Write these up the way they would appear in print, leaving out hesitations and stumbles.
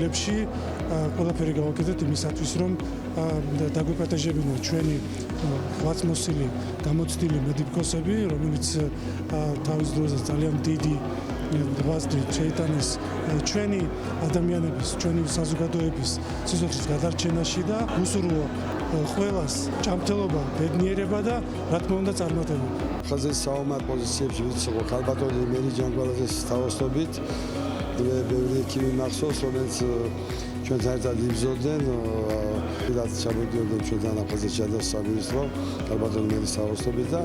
წლებში ყველაფერი გავაკეთეთ იმისათვის, რომ დაგვეპატეჟებინათ ჩვენი ღვაწლმოსილი, გამოცდილი მედიკოსები, რომელიც თავის დროზე ძალიან დიდი ღვაწლით შეიტანეს ჩვენი ადამიანების, ჩვენი საზოგადოების სიცოცხლის გადარჩენაში და უსურვო ყველას ჭამთელობა, ბედნიერება და რა თქმა უნდა წარმატება. ხაზის საომარ პოზიციებში ვიცხო ქალბატონი მერი ჯანგვალაძის თავოსნობით ბევრი ექიმი მახსოვს, რომელიც ჩვენთან ერთად იბრძოდნენ, რაც ჩამოდიოდნენ ჩვენთან აფხაზეთში და სამინისტრო ქალბატონი მერის თავოსნობით და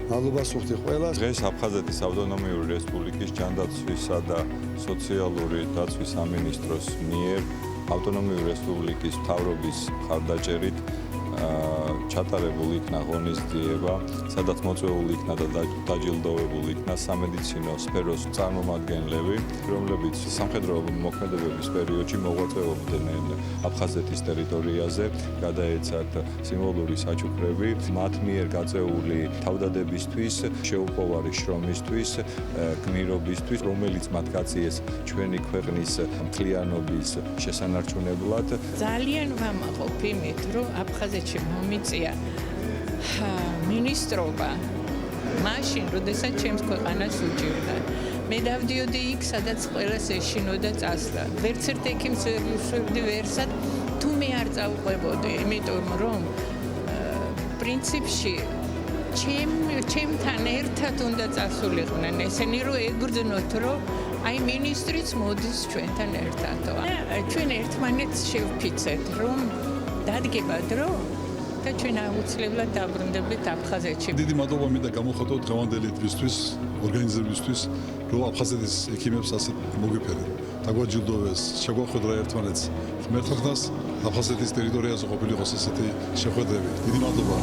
მადლობას ვუხდი ყველას. დღეს აფხაზეთის ავტონომიური რესპუბლიკის ჯანდაცვისა და სოციალური დაცვის სამინისტროს მიერ ავტონომიური რესპუბლიკის მთავრობის მხარდაჭერით ჩატარებული იქნა ღონისძიება, სადაც მოწვეული იქნა და დაჯილდოვებული იქნა სამედიცინო სფეროს წარმომადგენლები, რომლებიც სამხედრო მოქმედებების პერიოდში მოღვაწეობდნენ აფხაზეთის ტერიტორიაზე, გადაეცათ სიმბოლური საჩუქრები, მათ მიერ გაწეული თავდადებისთვის, შეუპოვარი შრომისთვის, გმირობისთვის, რომელიც მათ გაწიეს ჩვენი ქვეყნის მთლიანობის შესანარჩუნებლად. ძალიან ვამაყობ იმით, რომ აფხაზეთში მომიწია მინისტრობა მაშინ, როდესაც ჩემს ქვეყანას უჭირდა. მე დავდიოდი იქ, სადაც ყველას ეშინოდა წასვლა. ვერც ერთ ექიმს ვერ ვუშვებდი ვერსად, თუ მე არ წავყვებოდი, იმიტომ რომ პრინციპში ჩემთან ერთად უნდა წასულიყვნენ ესენი, რომ ეგრძნოთ, რომ აი მინისტრიც მოდის ჩვენთან ერთადო. ჩვენ ერთმანეთს შევფიცეთ, რომ დადგება დრო და ჩვენ აუცილებლად დაბრუნდებით აფხაზეთში. დიდი მადლობა მინდა გამოხატოთ დღევანდელი დღისთვის, ორგანიზებისთვის, რომ აფხაზეთის ექიმებს ასე მოგვიფერეთ. დაგვაჯილდოვეს, შეგვახვედრა ერთმანეთს ღმერთთანაც აფხაზეთის ტერიტორიაზე ყოფილიყოს ესეთი შეხვედრები. დიდი მადლობა.